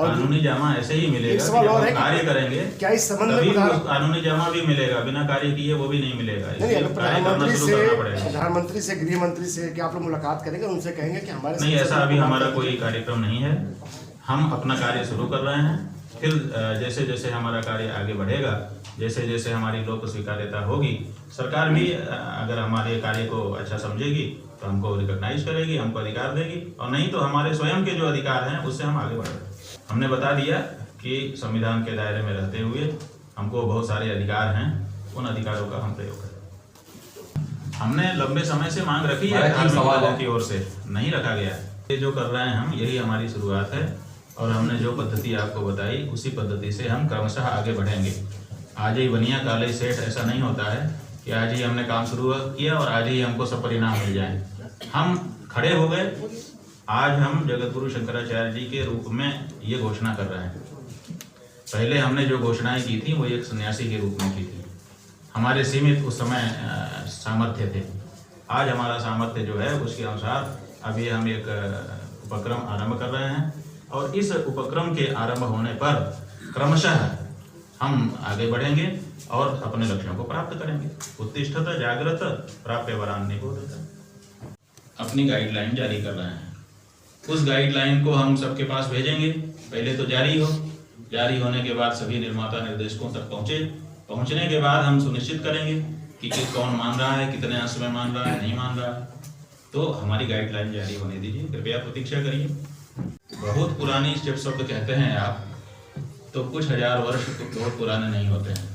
कानूनी जमा ऐसे ही मिलेगा, कार्य करेंगे क्या इस संबंध तभी में कानूनी जमा भी मिलेगा, बिना कार्य किए वो भी नहीं मिलेगा। प्रधानमंत्री से गृह मंत्री से क्या आप लोग मुलाकात करेंगे, उनसे कहेंगे कि हमारे नहीं, ऐसा अभी हमारा कोई कार्यक्रम नहीं है। हम अपना कार्य शुरू कर रहे हैं, फिर जैसे जैसे हमारा कार्य आगे बढ़ेगा, जैसे जैसे हमारी लोक स्वीकार्यता होगी, सरकार भी अगर हमारे कार्य को अच्छा समझेगी तो हमको रिकॉग्नाइज करेगी, हमको अधिकार देगी, और नहीं तो हमारे स्वयं के जो अधिकार हैं उससे हम आगे बढ़ेंगे। हमने बता दिया कि संविधान के दायरे में रहते हुए हमको बहुत सारे अधिकार हैं, उन अधिकारों का हम प्रयोग करें। हमने लंबे समय से मांग रखी है, सवालों की ओर से नहीं रखा गया। ये जो कर रहे हैं हम, यही हमारी शुरुआत है, और हमने जो पद्धति आपको बताई उसी पद्धति से हम क्रमशः आगे बढ़ेंगे। आज ही बनिया काले सेठ ऐसा नहीं होता है कि आज ही हमने काम शुरू किया और आज ही हमको सब परिणाम मिल जाए। हम खड़े हो गए, आज हम जगतगुरु शंकराचार्य जी के रूप में ये घोषणा कर रहे हैं। पहले हमने जो घोषणाएं की थी वो एक सन्यासी के रूप में की थी, हमारे सीमित उस समय सामर्थ्य थे। आज हमारा सामर्थ्य जो है उसके अनुसार अभी हम एक उपक्रम आरंभ कर रहे हैं, और इस उपक्रम के आरंभ होने पर क्रमशः हम आगे बढ़ेंगे और अपने लक्ष्यों को प्राप्त करेंगे। उत्तिष्ठत जागृत प्राप्य वरान निबोधत। अपनी गाइडलाइन जारी कर रहे हैं, उस गाइडलाइन को हम सबके पास भेजेंगे। पहले तो जारी हो, जारी होने के बाद सभी निर्माता निर्देशकों तक पहुंचने के बाद हम सुनिश्चित करेंगे कि कौन मान रहा है, कितने अंश में मान रहा है, नहीं मान रहा है। तो हमारी गाइडलाइन जारी होने दीजिए, कृपया प्रतीक्षा करिए। बहुत पुरानी जब शब्द कहते हैं आप, तो कुछ हजार वर्ष बहुत पुराने नहीं होते हैं,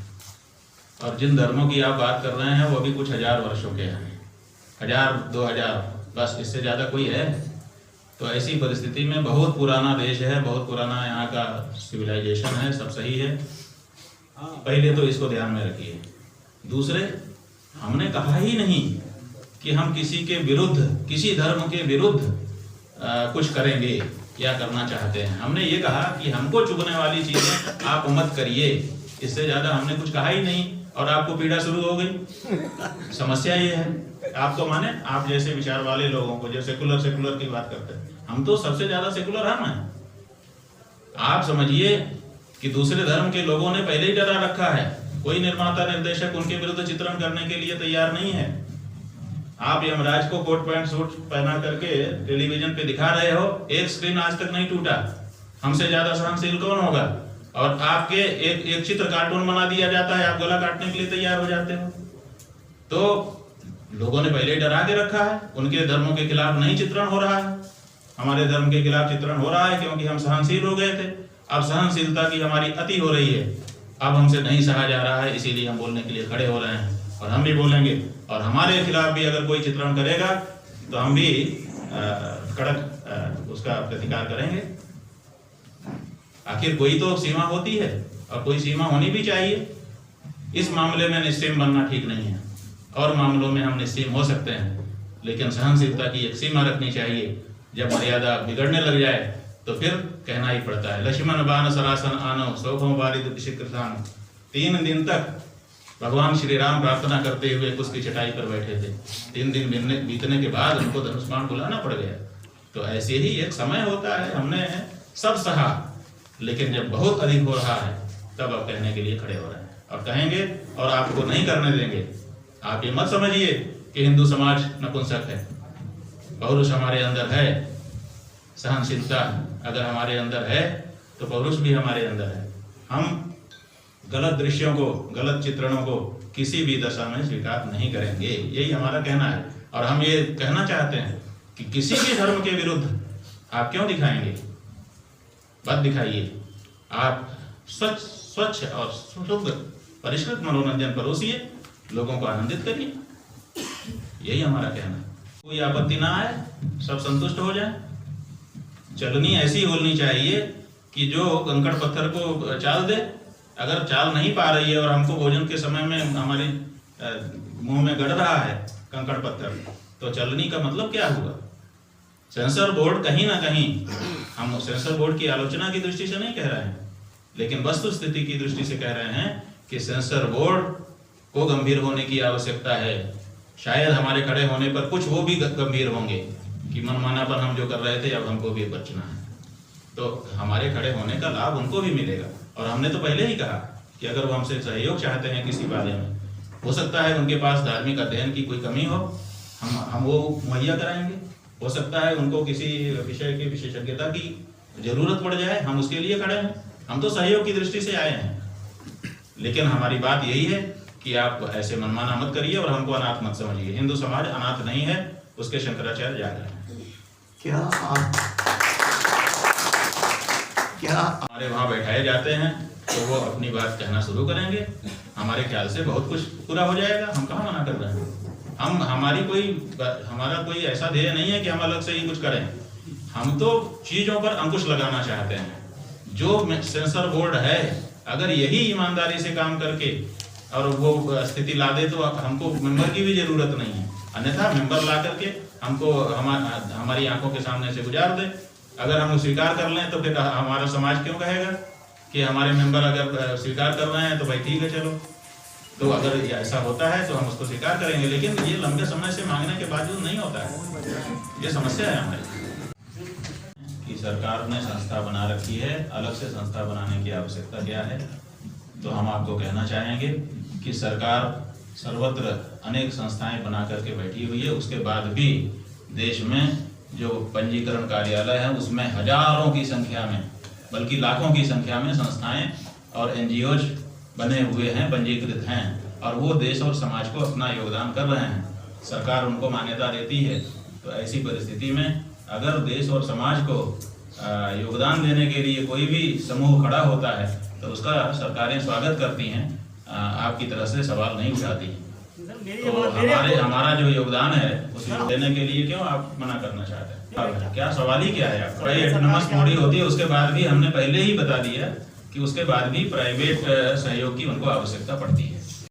और जिन धर्मों की आप बात कर रहे हैं वो भी कुछ हजार वर्षों के हैं, 1000 2000, बस इससे ज़्यादा कोई है। तो ऐसी परिस्थिति में बहुत पुराना देश है, बहुत पुराना यहाँ का सिविलाइजेशन है, सब सही है। पहले तो इसको ध्यान में रखिए। दूसरे, हमने कहा ही नहीं कि हम किसी के विरुद्ध, किसी धर्म के विरुद्ध कुछ करेंगे या करना चाहते हैं। हमने ये कहा कि हमको चुभने वाली चीजें आप मत करिए, इससे ज्यादा हमने कुछ कहा ही नहीं, और आपको पीड़ा शुरू हो गई। समस्या ये है, आप तो माने आप जैसे विचार वाले लोगों को, जो सेकुलर की बात करते हैं, हम तो सबसे ज्यादा सेकुलर हम हैं। आप समझिए कि दूसरे धर्म के लोगों ने पहले ही डरा रखा है, कोई निर्माता निर्देशक उनके विरुद्ध चित्रण करने के लिए तैयार नहीं है। आप यमराज को कोट पैंट सूट पहना करके टेलीविजन पे दिखा रहे हो, एक स्क्रीन आज तक नहीं टूटा। हमसे ज्यादा सहनशील कौन होगा? और आपके एक चित्र कार्टून बना दिया जाता है, आप गला काटने के लिए तैयार हो जाते हो। तो लोगों ने पहले डरा के रखा है, उनके धर्मों के खिलाफ नहीं चित्रण हो रहा है, हमारे धर्म के खिलाफ चित्रण हो रहा है, क्योंकि हम सहनशील हो गए थे। अब सहनशीलता की हमारी अति हो रही है, अब हमसे नहीं सहा जा रहा है, इसीलिए हम बोलने के लिए खड़े हो रहे हैं, और हम भी बोलेंगे। और हमारे खिलाफ भी अगर कोई चित्रण करेगा तो हम भी कड़क उसका प्रतिकार करेंगे। आखिर कोई तो सीमा होती है, और कोई सीमा होनी भी चाहिए। इस मामले में निस्सीम बनना ठीक नहीं है, और मामलों में हम निस्सीम हो सकते हैं, लेकिन सहनशीलता की एक सीमा रखनी चाहिए। जब मर्यादा बिगड़ने लग जाए तो फिर कहना ही पड़ता है, लक्ष्मण बाण सरासन आनो शोभो बारिद शिखरसान। 3 दिन तक भगवान श्री राम प्रार्थना करते हुए उसकी चटाई पर बैठे थे। 3 दिन बीतने के बाद उनको धनुष बाण बुलाना पड़ गया। तो ऐसे ही एक समय होता है, हमने सब सहा, लेकिन जब बहुत अधिक हो रहा है तब अब कहने के लिए खड़े हो रहे हैं, और कहेंगे, और आपको नहीं करने देंगे। आप ये मत समझिए कि हिंदू समाज नपुंसक है। पौरुष हमारे अंदर है, सहनशीलता अगर हमारे अंदर है तो पौरुष भी हमारे अंदर है। हम गलत दृश्यों को, गलत चित्रणों को किसी भी दशा में स्वीकार नहीं करेंगे, यही हमारा कहना है। और हम ये कहना चाहते हैं कि किसी भी धर्म के विरुद्ध आप क्यों दिखाएंगे, मत दिखाइए। आप स्वच्छ और शुद्ध परिष्कृत मनोरंजन परोसिए, लोगों को आनंदित करिए, यही हमारा कहना है। कोई आपत्ति ना आए, सब संतुष्ट हो जाए। चलनी ऐसी होनी चाहिए कि जो कंकड़ पत्थर को चाल दे। अगर चाल नहीं पा रही है और हमको भोजन के समय में हमारे मुंह में गड़ रहा है कंकड़ पत्थर, तो चलनी का मतलब क्या हुआ? सेंसर बोर्ड कहीं ना कहीं, हम सेंसर बोर्ड की आलोचना की दृष्टि से नहीं कह रहे हैं, लेकिन वस्तु स्थिति की दृष्टि से कह रहे हैं कि सेंसर बोर्ड को गंभीर होने की आवश्यकता है। शायद हमारे खड़े होने पर कुछ वो भी गंभीर होंगे कि मनमानापन हम जो कर रहे थे अब हमको भी बचना है, तो हमारे खड़े होने का लाभ उनको भी मिलेगा। और हमने तो पहले ही कहा कि अगर वो हमसे सहयोग चाहते हैं किसी बारे में, हो सकता है उनके पास धार्मिक अध्ययन की कोई कमी हो, हम वो मुहैया कराएंगे। हो सकता है उनको किसी विषय की विशेषज्ञता की जरूरत पड़ जाए, हम उसके लिए खड़े हैं। हम तो सहयोग की दृष्टि से आए हैं, लेकिन हमारी बात यही है कि आप ऐसे मनमाना मत करिए और हमको अनाथ मत समझिए। हिंदू समाज अनाथ नहीं है, उसके शंकराचार्य जाग रहे हैं। क्या हमारे वहाँ बैठाए जाते हैं तो वो अपनी बात कहना शुरू करेंगे, हमारे ख्याल से बहुत कुछ पूरा हो जाएगा। हम कहाँ मना कर रहे हैं? हमारा कोई ऐसा ध्येय नहीं है कि हम अलग से ही कुछ करें। हम तो चीजों पर अंकुश लगाना चाहते हैं। जो सेंसर बोर्ड है, अगर यही ईमानदारी से काम करके और वो स्थिति ला दे तो हमको मेंबर की भी जरूरत नहीं है। अन्यथा मेंबर ला करके हमको हमारी आंखों के सामने से गुजार दे। अगर हम स्वीकार कर लें तो फिर हमारा समाज क्यों कहेगा कि हमारे मेंबर अगर स्वीकार कर रहे हैं तो भाई ठीक है चलो। तो अगर ऐसा होता है तो हम उसको स्वीकार करेंगे, लेकिन ये लंबे समय से मांगने के बावजूद नहीं होता है। ये समस्या है हमारी कि सरकार ने संस्था बना रखी है, अलग से संस्था बनाने की आवश्यकता क्या है? तो हम आपको कहना चाहेंगे कि सरकार सर्वत्र अनेक संस्थाएं बना करके बैठी हुई है, उसके बाद भी देश में जो पंजीकरण कार्यालय है उसमें हजारों की संख्या में, बल्कि लाखों की संख्या में संस्थाएं और एनजीओज बने हुए हैं, पंजीकृत हैं, और वो देश और समाज को अपना योगदान कर रहे हैं। सरकार उनको मान्यता देती है। तो ऐसी परिस्थिति में अगर देश और समाज को योगदान देने के लिए कोई भी समूह खड़ा होता है तो उसका सरकारें स्वागत करती हैं, आपकी तरह से सवाल नहीं उठाती। तो हमारा जो योगदान है उस देने के लिए क्यों आप मना करना चाहते हैं? क्या सवाल ही क्या है? प्राइवेट नमस मोड़ी होती है, उसके बाद भी हमने पहले ही बता दिया कि उसके बाद भी प्राइवेट सहयोग की उनको आवश्यकता पड़ती है।